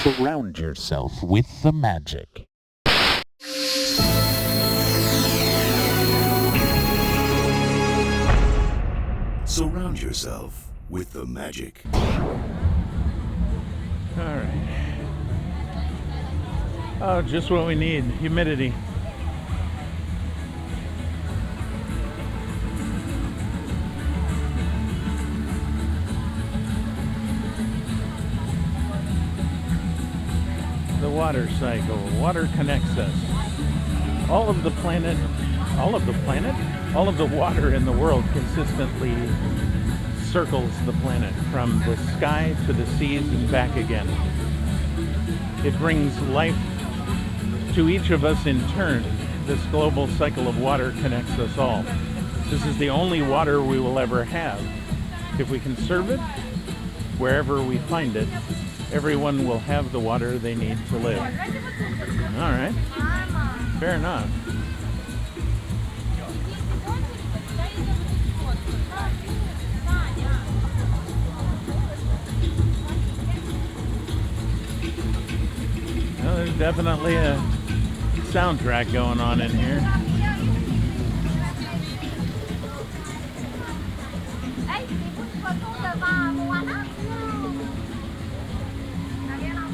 Surround yourself with the magic. Surround yourself with the magic. All right. Oh, just what we need. Humidity. The water cycle. Water connects us. All of the water in the world consistently circles the planet from the sky to the seas and back again. It brings life to each of us in turn. This global cycle of water connects us all. This is the only water we will ever have. If we conserve it, wherever we find it, everyone will have the water they need to live. All right. Fair enough. Well, there's definitely a soundtrack going on in here.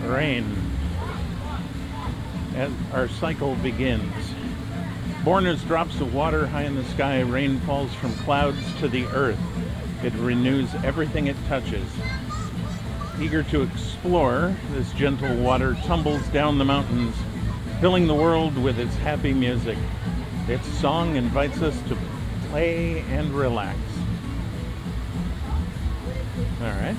Rain. As our cycle begins. Born as drops of water high in the sky, rain falls from clouds to the earth. It renews everything it touches. Eager to explore, this gentle water tumbles down the mountains, filling the world with its happy music. Its song invites us to play and relax. All right.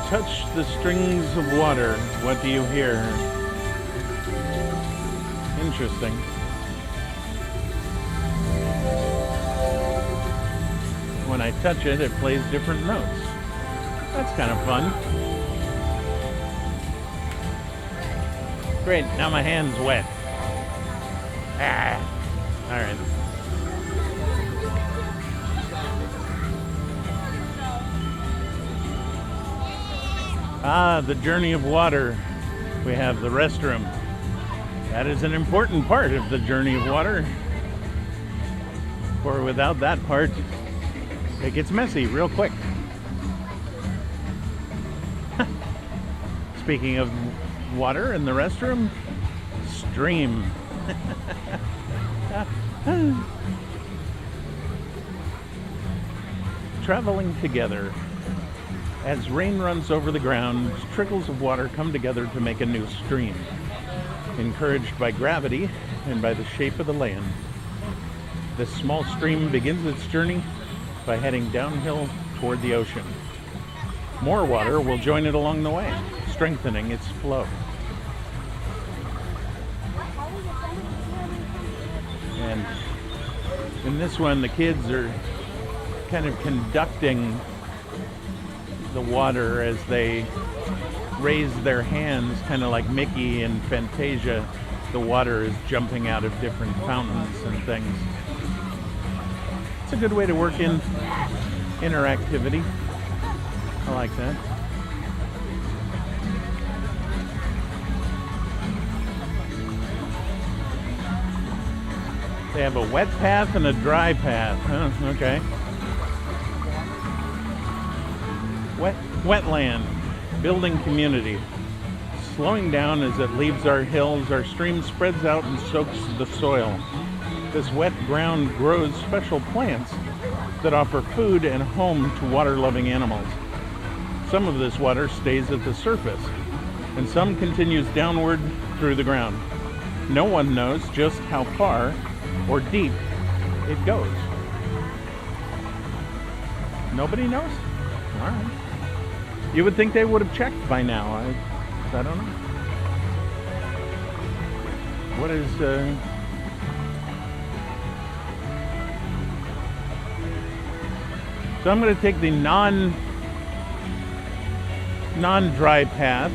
Touch the strings of water. What do you hear? Interesting. When I touch it, it plays different notes. That's kind of fun. Great, now my hand's wet. Ah, all right. Ah, the journey of water. We have the restroom. That is an important part of the journey of water. For without that part, it gets messy real quick. Speaking of water in the restroom, stream. Traveling together. As rain runs over the ground, trickles of water come together to make a new stream. Encouraged by gravity and by the shape of the land, this small stream begins its journey by heading downhill toward the ocean. More water will join it along the way, strengthening its flow. And in this one, the kids are kind of conducting the water as they raise their hands, kind of like Mickey in Fantasia. The water is jumping out of different fountains and things. It's a good way to work in interactivity. I like that. They have a wet path and a dry path. Huh, okay. Wetland, building community. Slowing down as it leaves our hills, our stream spreads out and soaks the soil. This wet ground grows special plants that offer food and home to water-loving animals. Some of this water stays at the surface, and some continues downward through the ground. No one knows just how far or deep it goes. Nobody knows? All right. You would think they would have checked by now. I don't know. What is... So I'm going to take the non-dry path.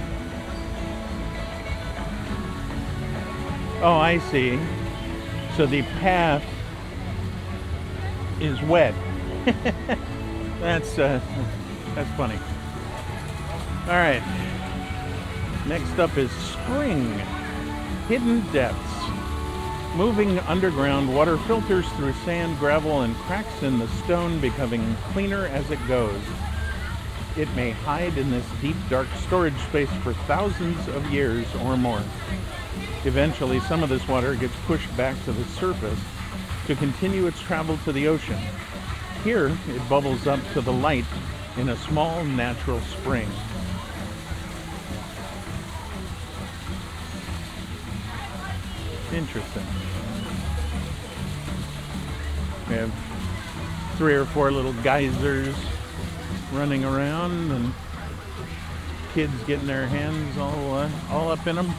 Oh, I see. So the path is wet. That's funny. All right. Next up is spring. Hidden depths. Moving underground, water filters through sand, gravel, and cracks in the stone, becoming cleaner as it goes. It may hide in this deep, dark storage space for thousands of years or more. Eventually, some of this water gets pushed back to the surface to continue its travel to the ocean. Here, it bubbles up to the light in a small natural spring. Interesting. We have 3 or 4 little geysers running around and kids getting their hands all up in them.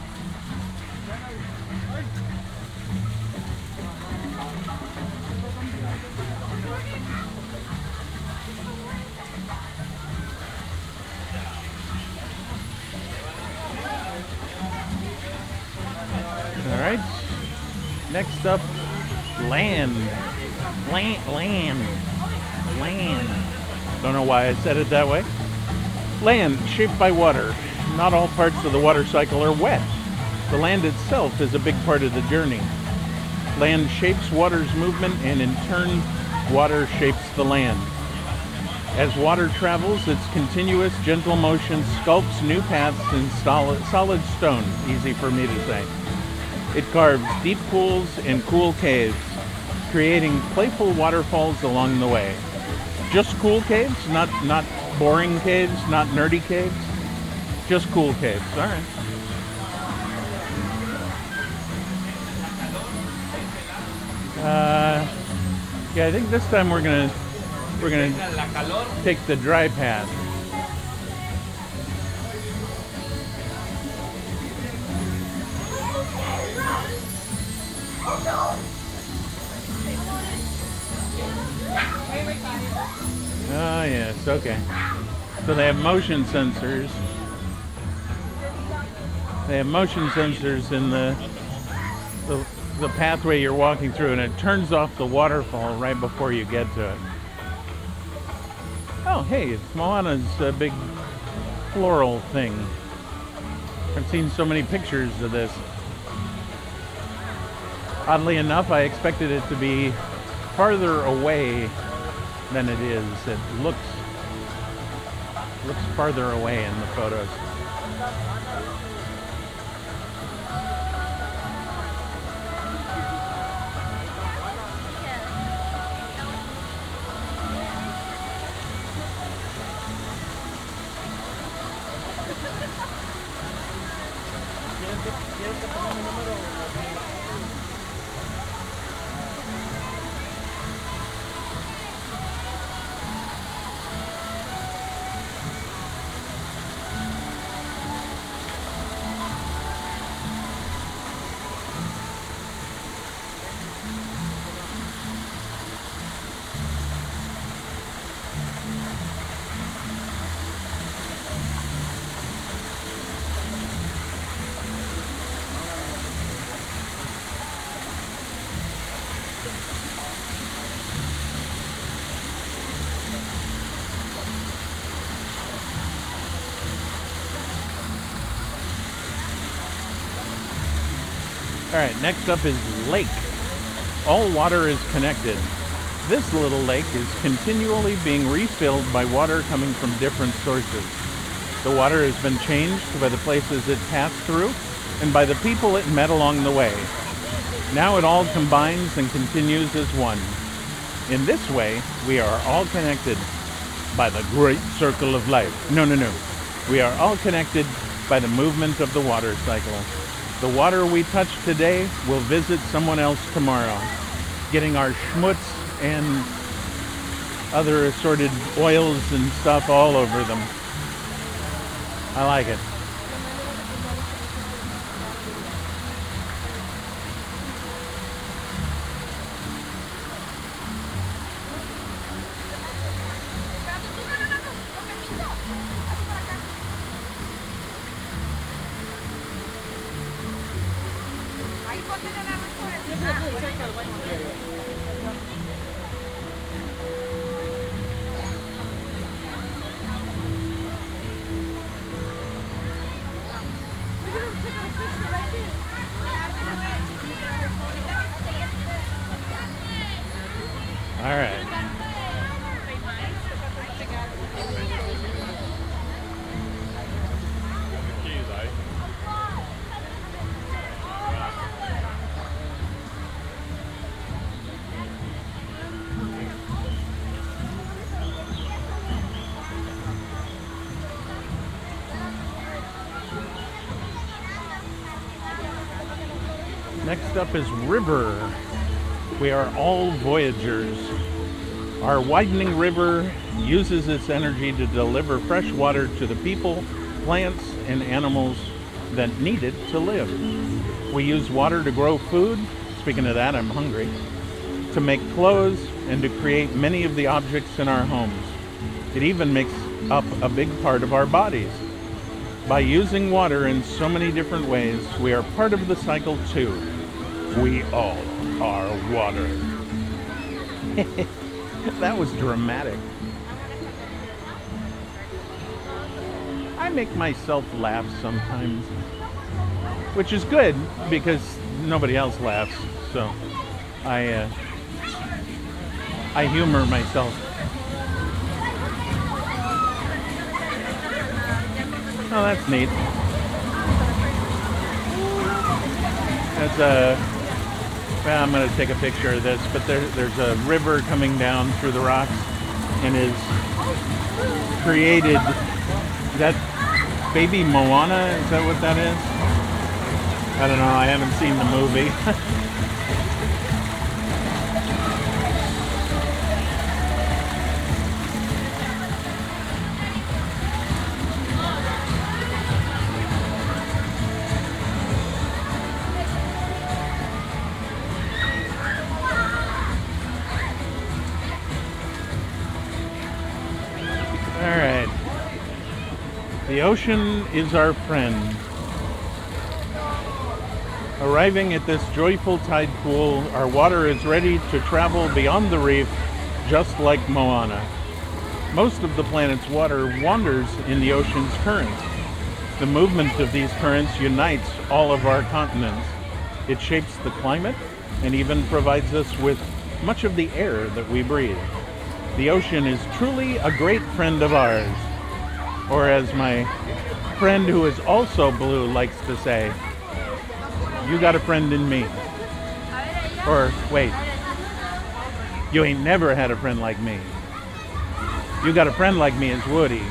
All right. Next up, land. Land. Don't know why I said it that way. Land shaped by water. Not all parts of the water cycle are wet. The land itself is a big part of the journey. Land shapes water's movement, and in turn, water shapes the land. As water travels, its continuous, gentle motion sculpts new paths in solid stone. Easy for me to say. It carves deep pools and cool caves, creating playful waterfalls along the way. Just cool caves, not boring caves, not nerdy caves. Just cool caves. All right. Yeah, I think this time we're gonna take the dry path. Oh yes, okay. So they have motion sensors. They have motion sensors in the pathway you're walking through, and it turns off the waterfall right before you get to it. Oh, hey, it's Moana's big floral thing. I've seen so many pictures of this. Oddly enough, I expected it to be farther away than it is. It looks farther away in the photos. All right, next up is lake. All water is connected. This little lake is continually being refilled by water coming from different sources. The water has been changed by the places it passed through and by the people it met along the way. Now it all combines and continues as one. In this way, we are all connected by the great circle of life. No. We are all connected by the movement of the water cycle. The water we touch today will visit someone else tomorrow, getting our schmutz and other assorted oils and stuff all over them. I like it. All right. Next up is river. We are all voyagers. Our widening river uses its energy to deliver fresh water to the people, plants, and animals that need it to live. We use water to grow food. Speaking of that, I'm hungry. To make clothes and to create many of the objects in our homes. It even makes up a big part of our bodies. By using water in so many different ways, we are part of the cycle too. We all are water. That was dramatic. I make myself laugh sometimes, which is good because nobody else laughs. So I humor myself. Oh, that's neat. That's well, I'm going to take a picture of this, but there's a river coming down through the rocks and is created. Is that baby Moana? Is that what that is? I don't know. I haven't seen the movie. Alright. The ocean is our friend. Arriving at this joyful tide pool, our water is ready to travel beyond the reef, just like Moana. Most of the planet's water wanders in the ocean's currents. The movement of these currents unites all of our continents. It shapes the climate and even provides us with much of the air that we breathe. The ocean is truly a great friend of ours. Or as my friend who is also blue likes to say, you got a friend in me. Or wait, you ain't never had a friend like me. You got a friend like me is Woody.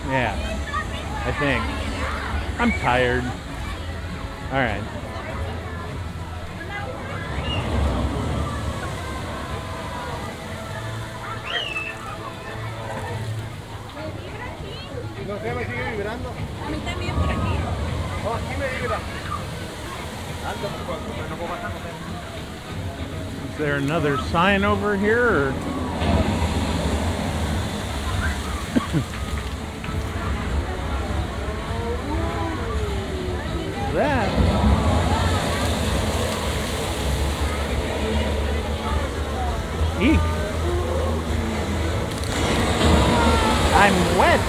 Yeah, I think. I'm tired. All right. Is there another sign over here? Or? That? Eek. I'm wet.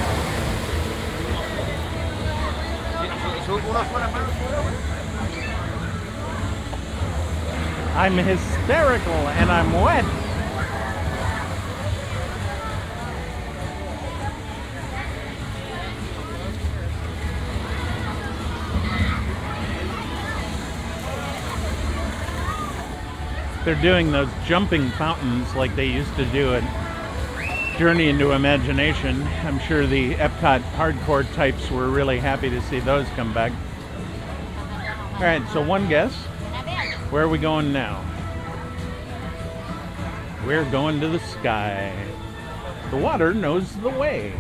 I'm hysterical and I'm wet. They're doing those jumping fountains like they used to do at Journey into Imagination. I'm sure the EPCOT hardcore types were really happy to see those come back. All right, so one guess. Where are we going now? We're going to the sky. The water knows the way.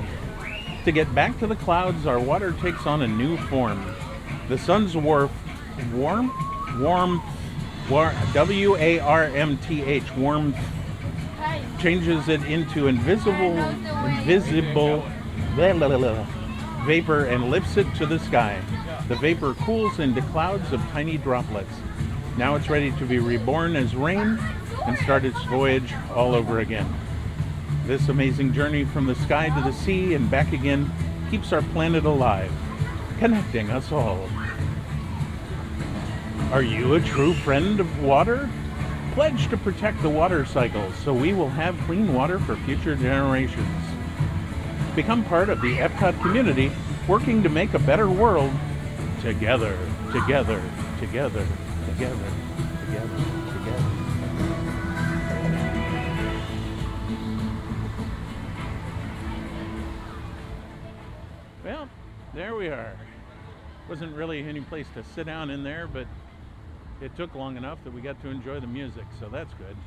To get back to the clouds, our water takes on a new form. The sun's warmth, W-A-R-M-T-H, warmth, changes it into invisible vapor and lifts it to the sky. The vapor cools into clouds of tiny droplets. Now it's ready to be reborn as rain and start its voyage all over again. This amazing journey from the sky to the sea and back again keeps our planet alive, connecting us all. Are you a true friend of water? Pledge to protect the water cycle so we will have clean water for future generations. Become part of the EPCOT community, working to make a better world together, together, together, together, together, together. Well, there we are. Wasn't really any place to sit down in there, but it took long enough that we got to enjoy the music, so that's good.